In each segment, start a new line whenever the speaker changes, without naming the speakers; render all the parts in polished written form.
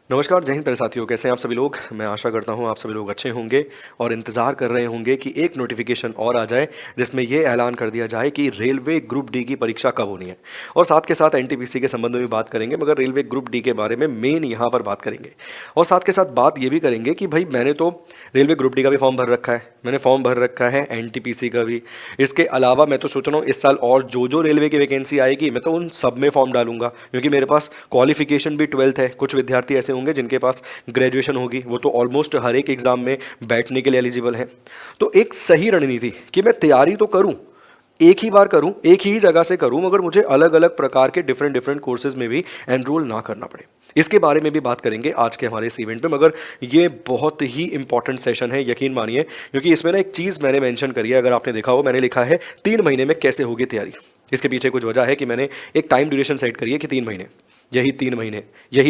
नमस्कार, जय हिंद प्यारे साथियों। कैसे हैं आप सभी लोग? मैं आशा करता हूँ आप सभी लोग अच्छे होंगे और इंतज़ार कर रहे होंगे कि एक नोटिफिकेशन और आ जाए जिसमें ये ऐलान कर दिया जाए कि रेलवे ग्रुप डी की परीक्षा कब होनी है। और साथ के साथ एनटीपीसी के संबंध में भी बात करेंगे, मगर रेलवे ग्रुप डी के बारे में मेन यहाँ पर बात करेंगे। और साथ के साथ बात ये भी करेंगे कि भाई मैंने तो रेलवे ग्रुप डी का भी फॉर्म भर रखा है, मैंने फॉर्म भर रखा है एनटीपीसी का भी। इसके अलावा मैं तो सोच रहा हूँ इस साल और जो जो रेलवे की वैकेंसी आएगी मैं तो उन सब में फॉर्म डालूंगा, क्योंकि मेरे पास क्वालिफिकेशन भी 12th है। कुछ विद्यार्थी ऐसे होंगे जिनके पास ग्रेजुएशन होगी, वो तो ऑलमोस्ट हर एक एग्जाम में बैठने के लिए एलिजिबल है। तो एक सही रणनीति कि मैं तैयारी तो करूं, एक ही बार करूं, एक ही जगह से करूं, मगर मुझे अलग अलग प्रकार के डिफरेंट डिफरेंट कोर्सेज में भी एनरोल ना करना पड़े। इसके बारे में भी बात करेंगे आज के हमारे इस इवेंट में। मगर ये बहुत ही इंपॉर्टेंट सेशन है, यकीन मानिए, क्योंकि इसमें ना एक चीज़ मैंने मेंशन करी है। अगर आपने देखा हो, मैंने लिखा है 3 महीने में कैसे होगी तैयारी। इसके पीछे कुछ वजह है कि मैंने एक टाइम ड्यूरेशन सेट करी है कि 3 महीने, यही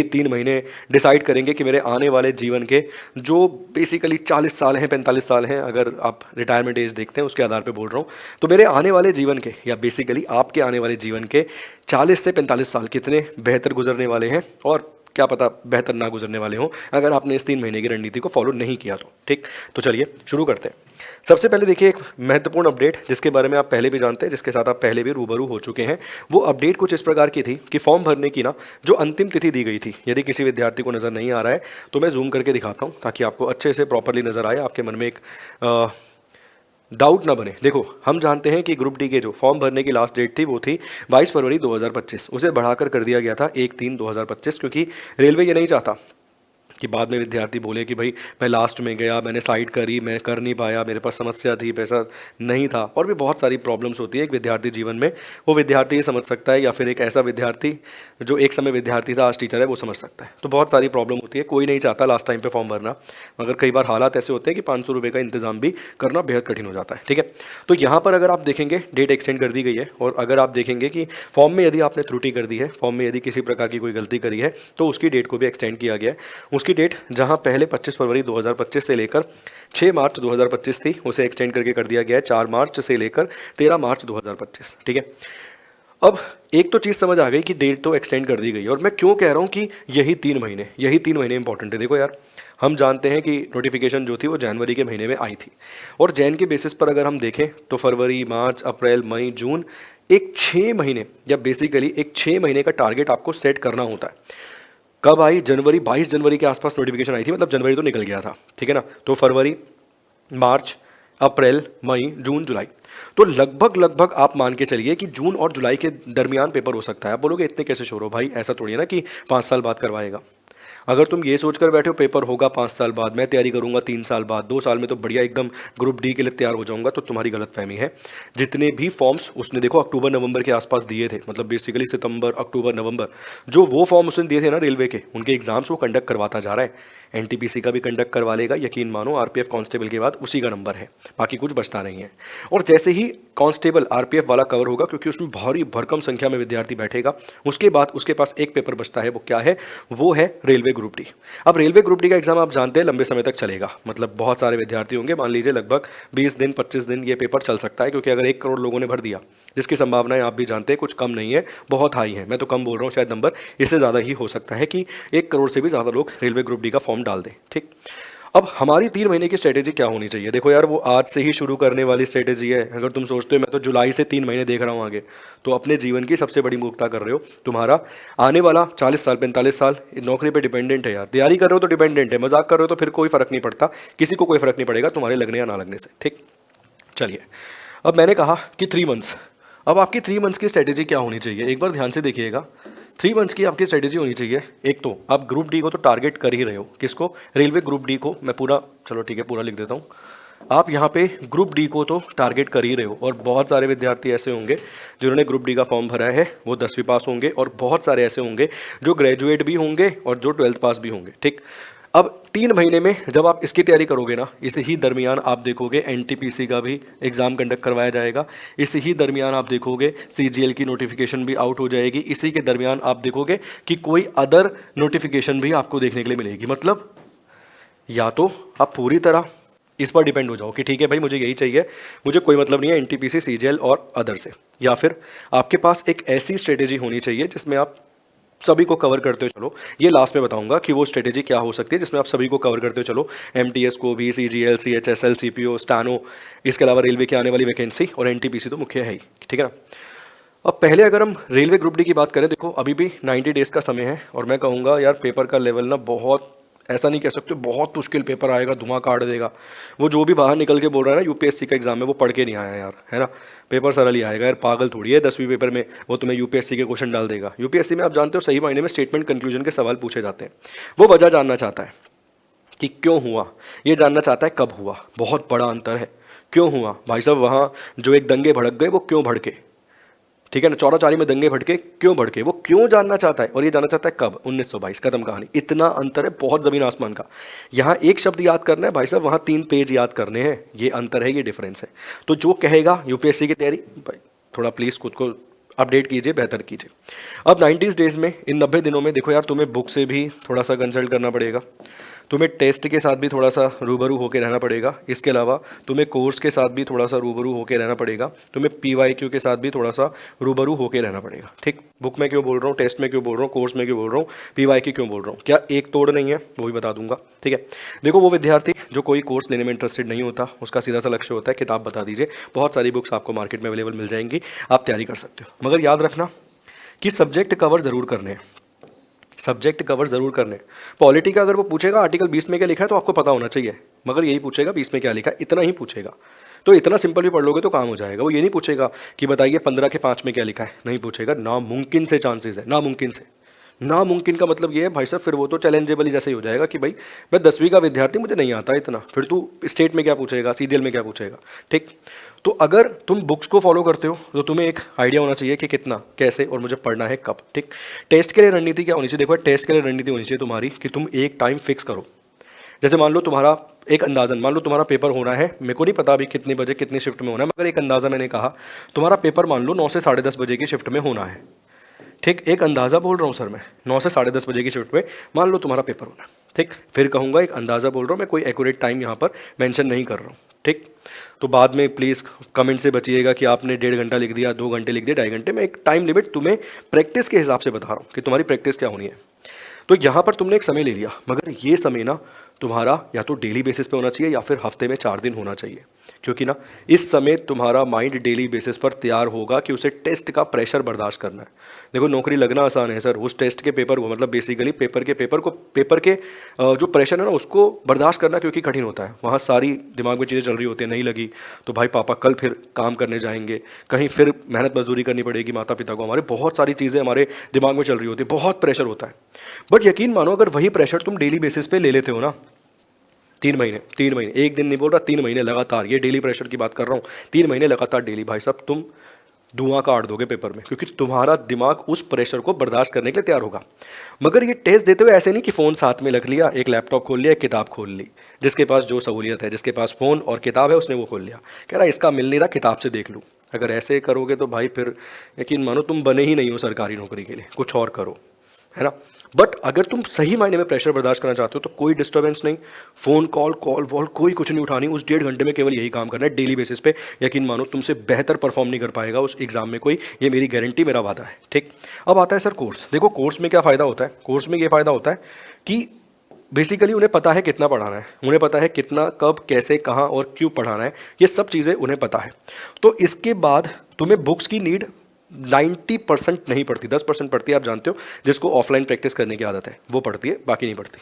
3 महीने डिसाइड करेंगे कि मेरे आने वाले जीवन के जो बेसिकली 40 साल हैं, 45 साल हैं, अगर आप रिटायरमेंट एज देखते हैं उसके आधार पे बोल रहा हूँ, तो मेरे आने वाले जीवन के या बेसिकली आपके आने वाले जीवन के 40 से 45 साल कितने बेहतर गुजरने वाले हैं, और क्या पता बेहतर ना गुजरने वाले हों अगर आपने इस 3 महीने की रणनीति को फॉलो नहीं किया तो। ठीक, तो चलिए शुरू करते हैं। सबसे पहले देखिए एक महत्वपूर्ण अपडेट जिसके बारे में आप पहले भी जानते हैं, जिसके साथ आप पहले भी रूबरू हो चुके हैं। वो अपडेट कुछ इस प्रकार की थी कि फॉर्म भरने की ना जो अंतिम तिथि दी गई थी, यदि किसी विद्यार्थी को नज़र नहीं आ रहा है तो मैं जूम करके दिखाता हूँ ताकि आपको अच्छे से प्रॉपरली नज़र आए, आपके मन में एक डाउट ना बने। देखो, हम जानते हैं कि ग्रुप डी के जो फॉर्म भरने की लास्ट डेट थी वो थी 22 फरवरी 2025। उसे बढ़ाकर कर दिया गया था 1/3/2025, क्योंकि रेलवे ये नहीं चाहता कि बाद में विद्यार्थी बोले कि भाई मैं लास्ट में गया, मैंने साइड करी, मैं कर नहीं पाया, मेरे पास समस्या थी, पैसा नहीं था, और भी बहुत सारी प्रॉब्लम्स होती है एक विद्यार्थी जीवन में। वो विद्यार्थी ये समझ सकता है, या फिर एक ऐसा विद्यार्थी जो एक समय विद्यार्थी था आज टीचर है, वो समझ सकता है। तो बहुत सारी प्रॉब्लम होती है, कोई नहीं चाहता लास्ट टाइम पे फॉर्म भरना, मगर कई बार हालात ऐसे होते हैं कि 500 रुपये का इंतजाम भी करना बेहद कठिन हो जाता है। ठीक है, तो यहाँ पर अगर आप देखेंगे डेट एक्सटेंड कर दी गई है, और अगर आप देखेंगे कि फॉर्म में यदि आपने त्रुटि कर दी है, फॉर्म में यदि किसी प्रकार की कोई गलती करी है, तो उसकी डेट को भी एक्सटेंड किया गया है। उसकी डेट जहां पहले 25 फरवरी 2025 से लेकर 6 मार्च 2025 थी, उसे एक्सटेंड करके कर दिया गया है 4 मार्च से लेकर 13 मार्च 2025। ठीक है, अब एक तो चीज़ समझ आ गई कि डेट तो एक्सटेंड कर दी गई है, और मैं क्यों कह रहा हूँ कि यही 3 महीने इंपॉर्टेंट है। देखो यार, हम जानते हैं कि नोटिफिकेशन जो थी वो जनवरी के महीने में आई थी, और जैन के बेसिस पर अगर हम देखें तो फरवरी, मार्च, अप्रैल, मई, जून, एक 6 महीने या बेसिकली एक 6 महीने का टारगेट आपको सेट करना होता है। कब आई? जनवरी, 22 जनवरी के आसपास नोटिफिकेशन आई थी, मतलब जनवरी तो निकल गया था। ठीक है ना, तो फरवरी, मार्च, अप्रैल, मई, जून, जुलाई, तो लगभग लगभग आप मान के चलिए कि जून और जुलाई के दरमियान पेपर हो सकता है। आप बोलोगे इतने कैसे श्योर हो भाई? ऐसा थोड़ी है ना कि 5 साल बाद करवाएगा। अगर तुम ये सोचकर बैठे हो पेपर होगा 5 साल बाद, मैं तैयारी करूंगा 3 साल बाद, 2 साल में तो बढ़िया एकदम ग्रुप डी के लिए तैयार हो जाऊंगा, तो तुम्हारी गलतफहमी है। जितने भी फॉर्म्स उसने देखो अक्टूबर नवंबर के आसपास दिए थे, मतलब बेसिकली सितंबर, अक्टूबर, नवंबर, जो वो फॉर्म उसने दिए थे ना रेलवे के, उनके एग्जाम्स वो कंडक्ट करवाता जा रहा है। एनटीपीसी का भी कंडक्ट करवा लेगा, यकीन मानो। आरपीएफ कांस्टेबल के बाद उसी का नंबर है, बाकी कुछ बचता नहीं है। और जैसे ही कांस्टेबल आरपीएफ वाला कवर होगा, क्योंकि उसमें भारी भरकम संख्या में विद्यार्थी बैठेगा, उसके बाद उसके पास एक पेपर बचता है। वो क्या है? वो है रेलवे ग्रुप डी। अब रेलवे ग्रुप डी का एग्जाम आप जानते हैं लंबे समय तक चलेगा, मतलब बहुत सारे विद्यार्थी होंगे, मान लीजिए लगभग 20 दिन 25 दिन ये पेपर चल सकता है, क्योंकि अगर 1 करोड़ लोगों ने भर दिया, जिसकी संभावनाएं आप भी जानते हैं कुछ कम नहीं है, बहुत हाई है। मैं तो कम बोल रहा हूँ, शायद नंबर इससे ज़्यादा ही हो सकता है कि 1 करोड़ से भी ज़्यादा लोग रेलवे ग्रुप डी का फॉर्म डाल दें। ठीक, अब हमारी 3 महीने की स्ट्रेटेजी क्या होनी चाहिए? देखो यार, वो आज से ही शुरू करने वाली स्ट्रेटेजी है। अगर तुम सोचते हो मैं तो जुलाई से 3 महीने देख रहा हूँ आगे, तो अपने जीवन की सबसे बड़ी मूर्खता कर रहे हो। तुम्हारा आने वाला 40 साल 45 साल नौकरी पे डिपेंडेंट है यार। तैयारी कर रहे हो तो डिपेंडेंट है, मजाक कर रहे हो तो फिर कोई फर्क नहीं पड़ता, किसी को कोई फर्क नहीं पड़ेगा तुम्हारे लगने या ना लगने से। ठीक, चलिए, अब मैंने कहा कि 3 मंथ्स, अब आपकी 3 मंथ्स की स्ट्रेटेजी क्या होनी चाहिए एक बार ध्यान से देखिएगा। 3 मंथ्स की आपकी स्ट्रेटेजी होनी चाहिए। एक तो आप ग्रुप डी को तो टारगेट कर ही रहे हो, किसको? रेलवे ग्रुप डी को। मैं पूरा, चलो ठीक है, पूरा लिख देता हूँ। आप यहाँ पे ग्रुप डी को तो टारगेट कर ही रहे हो, और बहुत सारे विद्यार्थी ऐसे होंगे जिन्होंने ग्रुप डी का फॉर्म भरा है, वो 10वीं पास होंगे, और बहुत सारे ऐसे होंगे जो ग्रेजुएट भी होंगे और जो 12th पास भी होंगे। ठीक, अब 3 महीने में जब आप इसकी तैयारी करोगे ना, इसी ही दरमियान आप देखोगे एनटीपीसी का भी एग्ज़ाम कंडक्ट करवाया जाएगा, इसी ही दरमियान आप देखोगे सीजीएल की नोटिफिकेशन भी आउट हो जाएगी, इसी के दरमियान आप देखोगे कि कोई अदर नोटिफिकेशन भी आपको देखने के लिए मिलेगी। मतलब या तो आप पूरी तरह इस पर डिपेंड हो जाओ कि ठीक है भाई मुझे यही चाहिए, मुझे कोई मतलब नहीं है एनटीपीसी, सीजीएल और अदर से, या फिर आपके पास एक ऐसी स्ट्रेटेजी होनी चाहिए जिसमें आप सभी को कवर करते हुए चलो। ये लास्ट में बताऊंगा कि वो स्ट्रेटेजी क्या हो सकती है जिसमें आप सभी को कवर करते हुए चलो, एमटीएस को भी, सीजीएल, सीएचएसएल, सीपीओ, स्टानो, इसके अलावा रेलवे की आने वाली वैकेंसी और एनटीपीसी तो मुख्य है ही, ठीक है ना। अब पहले अगर हम रेलवे ग्रुप डी की बात करें, देखो अभी भी 90 डेज़ का समय है और मैं कहूँगा यार पेपर का लेवल ना बहुत, ऐसा नहीं कह सकते बहुत मुश्किल पेपर आएगा, धुआं काट देगा। वो जो भी बाहर निकल के बोल रहा है ना यूपीएससी का एग्जाम में, वो पढ़ के नहीं आया यार, है ना। पेपर सरल ही आएगा यार, पागल थोड़ी है 10वीं पेपर में वो तुम्हें यूपीएससी के क्वेश्चन डाल देगा। यूपीएससी में आप जानते हो सही मायने में स्टेटमेंट कंक्लूजन के सवाल पूछे जाते हैं। वो वजह जानना चाहता है कि क्यों हुआ, ये जानना चाहता है कब हुआ, बहुत बड़ा अंतर है। क्यों हुआ भाई साहब, वहाँ जो एक दंगे भड़क गए वो क्यों भड़के, ठीक है ना, चौराचारी में दंगे भड़के क्यों भड़के, वो क्यों जानना चाहता है, और ये जानना चाहता है कब, 1922, खत्म कहानी। इतना अंतर है, बहुत ज़मीन आसमान का। यहाँ एक शब्द याद करना है भाई साहब, वहाँ 3 पेज याद करने हैं, ये अंतर है, ये डिफरेंस है। तो जो कहेगा यूपीएससी की तैयारी, भाई थोड़ा प्लीज़ खुद को अपडेट कीजिए, बेहतर कीजिए। अब 90 डेज़ में, इन 90 दिनों में देखो यार, तुम्हें बुक से भी थोड़ा सा कंसल्ट करना पड़ेगा, तुम्हें टेस्ट के साथ भी थोड़ा सा रूबरू होकर रहना पड़ेगा, इसके अलावा तुम्हें कोर्स के साथ भी थोड़ा सा रूबरू होकर रहना पड़ेगा, तुम्हें पीवाईक्यू के साथ भी थोड़ा सा रूबरू होकर रहना पड़ेगा, ठीक। बुक में क्यों बोल रहा हूँ, टेस्ट में क्यों बोल रहा हूँ, कोर्स में क्यों बोल रहा हूँ, पीवाईक्यू क्यों बोल रहा हूँ, क्या एक तोड़ नहीं है, वो भी बता दूंगा, ठीक है। देखो वो विद्यार्थी जो कोई कोर्स लेने में इंटरेस्टेड नहीं होता, उसका सीधा सा लक्ष्य होता है किताब बता दीजिए, बहुत सारी बुक्स आपको मार्केट में अवेलेबल मिल जाएंगी, आप तैयारी कर सकते हो। मगर याद रखना कि सब्जेक्ट कवर ज़रूर करने हैं, सब्जेक्ट कवर जरूर करने। पॉलिटी का अगर वो पूछेगा आर्टिकल 20 में क्या लिखा है तो आपको पता होना चाहिए, मगर यही पूछेगा 20 में क्या लिखा है, इतना ही पूछेगा। तो इतना सिंपल भी पढ़ लोगे तो काम हो जाएगा। वो ये नहीं पूछेगा कि बताइए 15 के 5 में क्या लिखा है, नहीं पूछेगा, नामुमकिन से चांसेस है, नामुमकिन से। नामुमकिन का मतलब ये है भाई साहब, फिर वो तो चैलेंजेबल ही जैसे ही हो जाएगा कि भाई मैं 10वीं का विद्यार्थी, मुझे नहीं आता इतना, फिर तू स्टेट में क्या पूछेगा, सीजीएल में क्या पूछेगा, ठीक। तो अगर तुम बुक्स को फॉलो करते हो तो तुम्हें एक आइडिया होना चाहिए कि कितना, कैसे और मुझे पढ़ना है कब, ठीक। टेस्ट के लिए रणनीति क्या होनी चाहिए, देखो टेस्ट के लिए रणनीति होनी चाहिए तुम्हारी कि तुम एक टाइम फिक्स करो। जैसे मान लो तुम्हारा एक अंदाजन, मान लो तुम्हारा पेपर होना है, मेरे को नहीं पता अभी कितने बजे कितनी शिफ्ट में होना है, मगर एक अंदाज़ा मैंने कहा तुम्हारा पेपर मान लो 9 से 10:30 बजे की शिफ्ट में होना है, ठीक। एक अंदाज़ा बोल रहा हूँ सर मैं, 9 से 10:30 बजे की शिफ्ट में मान लो तुम्हारा पेपर होना है, ठीक। फिर कहूँगा एक अंदाज़ा बोल रहा हूँ मैं, कोई एक्यूरेट टाइम यहाँ पर मेंशन नहीं कर रहा हूँ, ठीक। तो बाद में प्लीज़ कमेंट से बचिएगा कि आपने 1.5 घंटा लिख दिया, 2 घंटे लिख दिया, 2.5 घंटे में एक टाइम लिमिट तुम्हें प्रैक्टिस के हिसाब से बता रहा हूँ कि तुम्हारी प्रैक्टिस क्या होनी है। तो यहाँ पर तुमने एक समय ले लिया, मगर ये समय ना तुम्हारा या तो डेली बेसिस पे होना चाहिए या फिर हफ्ते में 4 दिन होना चाहिए, क्योंकि ना इस समय तुम्हारा माइंड डेली बेसिस पर तैयार होगा कि उसे टेस्ट का प्रेशर बर्दाश्त करना है। देखो नौकरी लगना आसान है सर, उस टेस्ट के पेपर को, मतलब बेसिकली पेपर के जो प्रेशर है ना उसको बर्दाश्त करना क्योंकि कठिन होता है। वहाँ सारी दिमाग में चीज़ें चल रही होती हैं, नहीं लगी तो भाई पापा कल फिर काम करने जाएंगे, कहीं फिर मेहनत मजदूरी करनी पड़ेगी माता पिता को, हमारे बहुत सारी चीज़ें हमारे दिमाग में चल रही होती है, बहुत प्रेशर होता है। बट यकीन मानो अगर वही प्रेशर तुम डेली बेसिस पे ले लेते हो ना, 3 महीने, 3 महीने, एक दिन नहीं बोल रहा, 3 महीने लगातार, ये डेली प्रेशर की बात कर रहा हूँ, 3 महीने लगातार डेली, भाई साहब तुम धुआं काट दोगे पेपर में, क्योंकि तुम्हारा दिमाग उस प्रेशर को बर्दाश्त करने के लिए तैयार होगा। मगर ये टेस्ट देते हुए ऐसे नहीं कि फ़ोन साथ में रख लिया, एक लैपटॉप खोल लिया, एक किताब खोल ली, जिसके पास जो सहूलियत है, जिसके पास फ़ोन और किताब है उसने वो खोल लिया, कह रहा इसका मिल नहीं रहा, किताब से देख लूँ। अगर ऐसे करोगे तो भाई फिर यकीन मानो तुम बने ही नहीं हो सरकारी नौकरी के लिए, कुछ और करो, है ना। बट अगर तुम सही मायने में प्रेशर बर्दाश्त करना चाहते हो तो कोई डिस्टर्बेंस नहीं, फ़ोन कॉल वॉल कोई कुछ नहीं उठानी, उस 1.5 घंटे में केवल यही काम करना है डेली बेसिस पे। यकीन मानो तुमसे बेहतर परफॉर्म नहीं कर पाएगा उस एग्ज़ाम में कोई, ये मेरी गारंटी, मेरा वादा है, ठीक। अब आता है सर कोर्स। देखो कोर्स में क्या फ़ायदा होता है, कोर्स में ये फ़ायदा होता है कि बेसिकली उन्हें पता है कितना पढ़ाना है, उन्हें पता है कितना, कब, कैसे, कहाँ और क्यों पढ़ाना है, ये सब चीज़ें उन्हें पता है। तो इसके बाद तुम्हें बुक्स की नीड 90% नहीं पड़ती, 10% पड़ती है, आप जानते हो, जिसको ऑफलाइन प्रैक्टिस करने की आदत है वो पढ़ती है, बाकी नहीं पढ़ती।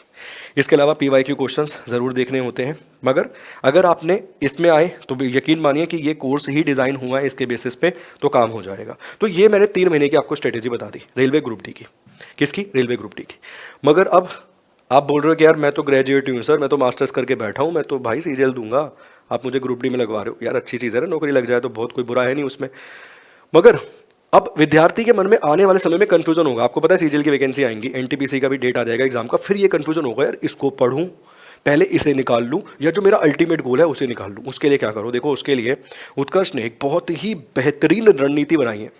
इसके अलावा पीवाईक्यू क्वेश्चंस ज़रूर देखने होते हैं, मगर अगर आपने इसमें आए तो यकीन मानिए कि ये कोर्स ही डिज़ाइन हुआ है इसके बेसिस पे, तो काम हो जाएगा। तो ये मैंने 3 महीने की आपको स्ट्रेटेजी बता दी रेलवे ग्रुप डी की। किसकी? रेलवे ग्रुप डी की। मगर अब आप बोल रहे हो कि यार मैं तो ग्रेजुएट हूँ सर, मैं तो मास्टर्स करके बैठा हूँ, मैं तो भाई सीजीएल दूंगा, आप मुझे ग्रुप डी में लगवा रहे हो। यार अच्छी चीज़ है ना, नौकरी लग जाए तो बहुत कोई बुरा है नहीं उसमें। मगर अब विद्यार्थी के मन में आने वाले समय में कंफ्यूजन होगा। आपको पता है सीजीएल की वैकेंसी आएंगी, एनटीपीसी का भी डेट आ जाएगा एग्जाम का, फिर ये कंफ्यूजन होगा यार इसको पढ़ूं, पहले इसे निकाल लूं, या जो मेरा अल्टीमेट गोल है उसे निकाल लूं। उसके लिए क्या करो, देखो उसके लिए उत्कर्ष ने एक बहुत ही बेहतरीन रणनीति बनाई है।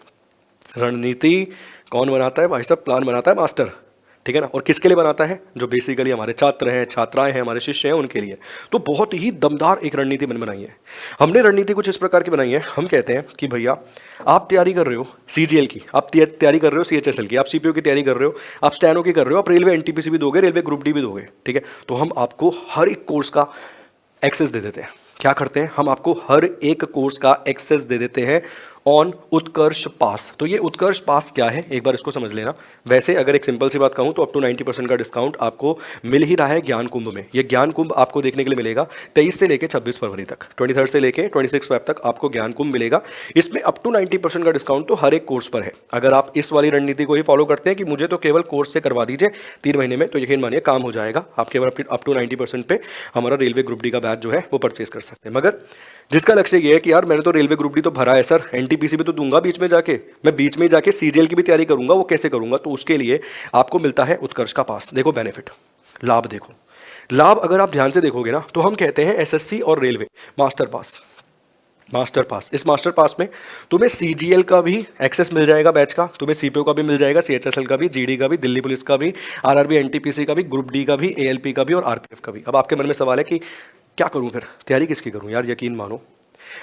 रणनीति कौन बनाता है भाई साहब? प्लान बनाता है मास्टर, ठीक है ना। और किसके लिए बनाता है? जो बेसिकली हमारे छात्र हैं, छात्राएं हैं, हमारे शिष्य हैं, उनके लिए। तो बहुत ही दमदार एक रणनीति बनाई है हमने। रणनीति कुछ इस प्रकार की बनाई है, हम कहते हैं कि भैया आप तैयारी कर रहे हो सीजीएल की, आप तैयारी कर रहे हो सीएचएसएल की, आप सीपीओ की तैयारी कर रहे हो, आप स्टैनो की कर रहे हो, आप रेलवे एनटीपीसी भी दोगे, रेलवे ग्रुप डी भी दोगे, ठीक है। तो हम आपको हर एक कोर्स का एक्सेस दे देते हैं। क्या करते हैं? हम आपको हर एक कोर्स का एक्सेस दे देते हैं ऑन उत्कर्ष पास। तो ये उत्कर्ष पास क्या है, एक बार इसको समझ लेना। वैसे अगर एक सिंपल सी बात कहूँ तो अप टू 90% का डिस्काउंट आपको मिल ही रहा है ज्ञान कुंभ में। ये ज्ञान कुंभ आपको देखने के लिए मिलेगा 23 से लेकर 26 फरवरी तक, 23 से लेकर 26 फेब तक आपको ज्ञान कुंभ मिलेगा। इसमें अप टू 90% का डिस्काउंट तो हर एक कोर्स पर है। अगर आप इस वाली रणनीति को ही फॉलो करते हैं कि मुझे तो केवल कोर्स से करवा दीजिए 3 महीने में, तो यकीन मानिए काम हो जाएगा। आप केवल अप टू 90% पे हमारा रेलवे ग्रुप डी का बैच जो है वो परचेज कर सकते हैं। मगर जिसका लक्ष्य ये है कि यार मैंने तो रेलवे ग्रुप डी तो भरा है सर, एनटीपीसी भी तो दूंगा बीच में जाके, मैं बीच में जाके सीजीएल की भी तैयारी करूंगा, वो कैसे करूंगा? तो उसके लिए आपको मिलता है उत्कर्ष का पास। देखो बेनिफिट, लाभ देखो, लाभ अगर आप ध्यान से देखोगे ना तो हम कहते हैं एसएससी और railway master pass. Master pass, इस मास्टर पास में तुम्हें सीजीएल का भी एक्सेस मिल जाएगा बैच का, तुम्हें सीपीओ का भी मिल जाएगा, सीएचएसएल का भी, जीडी का भी, दिल्ली पुलिस का भी, आरआरबी एनटीपीसी का भी, ग्रुप डी का भी, एएलपी का भी और आरपीएफ का भी। अब आपके मन में सवाल है कि क्या करूं फिर, तैयारी किसकी करूं? यार यकीन मानो,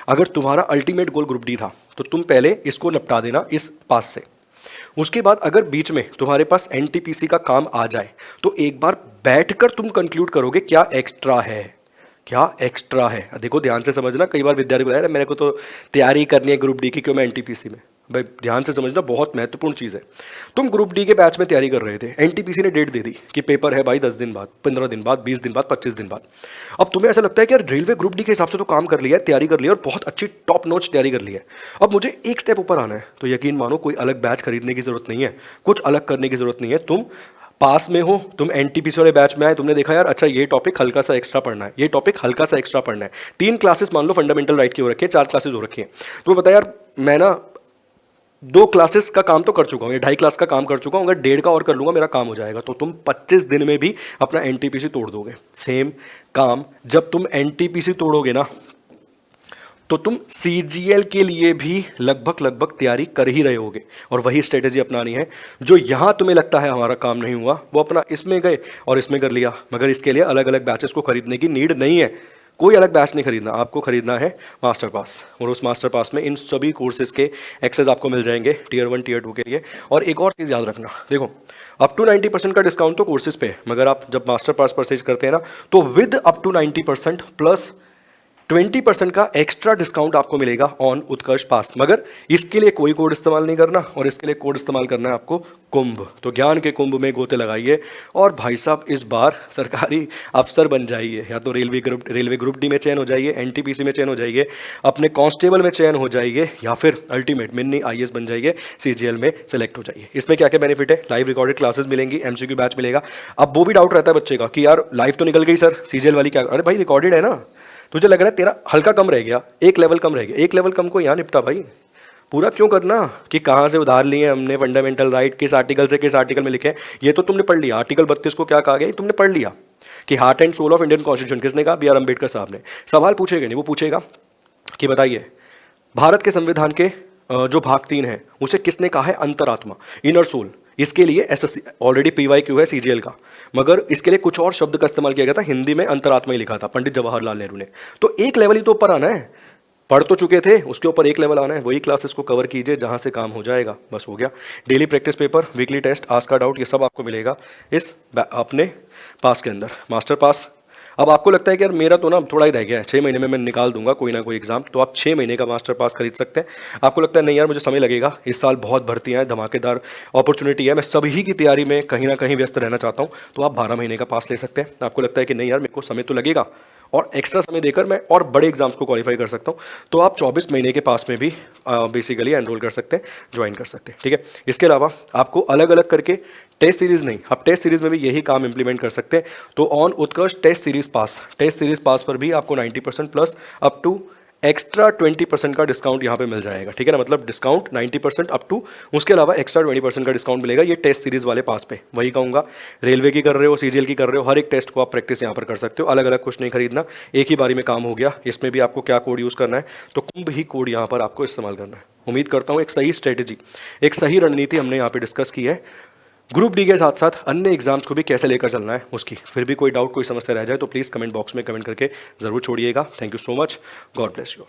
अगर तुम्हारा अल्टीमेट गोल ग्रुप डी था तो तुम पहले इसको निपटा देना इस पास से। उसके बाद अगर बीच में तुम्हारे पास एनटीपीसी का काम आ जाए तो एक बार बैठकर तुम कंक्लूड करोगे क्या एक्स्ट्रा है, क्या एक्स्ट्रा है। देखो ध्यान से समझना, कई बार विद्यार्थी बोला मेरे को तो तैयारी करनी है ग्रुप डी की, क्यों मैं एनटीपीसी में? भाई ध्यान से समझना, बहुत महत्वपूर्ण चीज़ है। तुम ग्रुप डी के बैच में तैयारी कर रहे थे, एनटीपीसी ने डेट दे दी कि पेपर है भाई 10 दिन बाद, 15 दिन बाद, 20 दिन बाद, 25 दिन बाद। अब तुम्हें ऐसा लगता है कि यार रेलवे ग्रुप डी के हिसाब से तो काम कर लिया है, तैयारी कर लिया और बहुत अच्छी टॉप नॉच तैयारी कर ली है, अब मुझे एक स्टेप ऊपर आना है। तो यकीन मानो कोई अलग बैच खरीदने की जरूरत नहीं है, कुछ अलग करने की जरूरत नहीं है। तुम पास में हो, तुम एनटीपीसी वाले बैच में आए, तुमने देखा यार अच्छा ये टॉपिक हल्का सा एक्स्ट्रा पढ़ना है, ये टॉपिक हल्का सा एक्स्ट्रा पढ़ना है। 3 क्लासेस मान लो फंडामेंटल राइट की हो रखी है, 4 क्लासेस हो रखी है। तुम्हें पता है यार मैं ना 2 क्लासेस का काम तो कर चुका हूँ, ये 2.5 क्लास का काम कर चुका हूँ, अगर 1.5 का और कर लूँगा मेरा काम हो जाएगा। तो तुम 25 दिन में भी अपना एनटीपीसी तोड़ दोगे। सेम काम जब तुम एनटीपीसी तोड़ोगे ना तो तुम सीजीएल के लिए भी लगभग तैयारी कर ही रहे होगे। और वही स्ट्रेटेजी अपनानी है। जो यहाँ तुम्हें लगता है हमारा काम नहीं हुआ, वो अपना इसमें गए और इसमें कर लिया। मगर इसके लिए अलग अलग बैचेस को खरीदने की नीड नहीं है, कोई अलग बैच नहीं खरीदना, आपको खरीदना है मास्टर पास। और उस मास्टर पास में इन सभी कोर्सेज के एक्सेस आपको मिल जाएंगे टीयर 1 टीयर 2 के लिए। और एक और चीज़ याद रखना, देखो अप टू 90% का डिस्काउंट तो कोर्सेज पे है, मगर आप जब मास्टर पास परचेज करते हैं ना तो विद अप टू 90% प्लस 20% का एक्स्ट्रा डिस्काउंट आपको मिलेगा ऑन उत्कर्ष पास। मगर इसके लिए कोई कोड इस्तेमाल नहीं करना, और इसके लिए कोड इस्तेमाल करना है आपको कुंभ। तो ज्ञान के कुंभ में गोते लगाइए और भाई साहब इस बार सरकारी अफसर बन जाइए, या तो रेलवे ग्रुप डी में चयन हो जाइए, एनटीपीसी में चयन हो जाइए, अपने कांस्टेबल में चयन हो जाइए, या फिर अल्टीमेट मिनी आईएएस बन जाइए, सीजीएल में सेलेक्ट हो जाइए। इसमें क्या क्या बेनिफिट है? लाइव रिकॉर्डेड क्लासेस मिलेंगी, एमसीक्यू बैच मिलेगा। अब वो भी डाउट रहता है बच्चे का कि यार लाइव तो निकल गई सर, सीजीएल वाली क्या? अरे भाई रिकॉर्डेड है ना, तुझे लग रहा है तेरा हल्का कम रह गया, एक लेवल कम रह गया, एक लेवल कम को यहाँ निपटा भाई। पूरा क्यों करना कि कहाँ से उधार लिए हमने फंडामेंटल राइट, किस आर्टिकल से किस आर्टिकल में लिखे हैं, ये तो तुमने पढ़ लिया। आर्टिकल 32 को क्या कहा गया तुमने पढ़ लिया कि heart and soul of Indian constitution किसने कहा? बी आर अम्बेडकर साहब ने। सवाल पूछेगा नहीं, वो पूछेगा कि बताइए भारत के संविधान के जो भाग 3 है उसे किसने कहा है अंतरात्मा, इनर सोल? इसके लिए एसएससी ऑलरेडी पीवाईक्यू है सीजीएल का, मगर इसके लिए कुछ और शब्द का इस्तेमाल किया गया था, हिंदी में अंतरात्मा ही लिखा था पंडित जवाहरलाल नेहरू ने। तो एक लेवल ही तो ऊपर आना है, पढ़ तो चुके थे, उसके ऊपर एक लेवल आना है। वही क्लासेस को कवर कीजिए जहां से काम हो जाएगा, बस हो गया। Daily practice paper, weekly test, ask का डाउट, ये सब आपको मिलेगा इस अपने पास के अंदर, मास्टर पास। अब आपको लगता है कि यार मेरा तो ना थोड़ा ही रह गया है, 6 महीने में मैं निकाल दूंगा कोई ना कोई एग्जाम, तो आप 6 महीने का मास्टर पास खरीद सकते हैं। आपको लगता है नहीं यार मुझे समय लगेगा, इस साल बहुत भर्तियां हैं, धमाकेदार अपॉर्चुनिटी है, मैं सभी की तैयारी में कहीं ना कहीं व्यस्त रहना चाहता हूं, तो आप 12 महीने का पास ले सकते हैं। आपको लगता है कि नहीं यार मेरे को समय तो लगेगा और एक्स्ट्रा समय देकर मैं और बड़े एग्जाम्स को क्वालिफाई कर सकता हूँ, तो आप 24 महीने के पास में भी बेसिकली एनरोल कर सकते हैं, ज्वाइन कर सकते हैं। ठीक है, इसके अलावा आपको अलग अलग करके टेस्ट सीरीज नहीं, आप टेस्ट सीरीज में भी यही काम इंप्लीमेंट कर सकते हैं। तो ऑन उत्कर्ष टेस्ट सीरीज पास पर भी आपको 90% प्लस अप टू एक्स्ट्रा 20% का डिस्काउंट यहाँ पे मिल जाएगा। ठीक है ना, मतलब डिस्काउंट 90% अप टू, उसके अलावा एक्स्ट्रा 20% का डिस्काउंट मिलेगा ये टेस्ट सीरीज वाले पास पे। वही कहूँगा, रेलवे की कर रहे हो, सीजीएल की कर रहे हो, हर एक टेस्ट को आप प्रैक्टिस यहाँ पर कर सकते हो, अलग अलग कुछ नहीं खरीदना, एक ही बारी में काम हो गया। इसमें भी आपको क्या कोड यूज़ करना है, तो कुंभ ही कोड यहाँ पर आपको इस्तेमाल करना है। उम्मीद करता हूँ एक सही स्ट्रेटेजी, एक सही रणनीति हमने यहाँ पर डिस्कस की है। ग्रुप डी के साथ साथ अन्य एग्जाम्स को भी कैसे लेकर चलना है उसकी फिर भी कोई डाउट कोई समस्या रह जाए तो प्लीज़ कमेंट बॉक्स में कमेंट करके ज़रूर छोड़िएगा। Thank you so much. God bless you.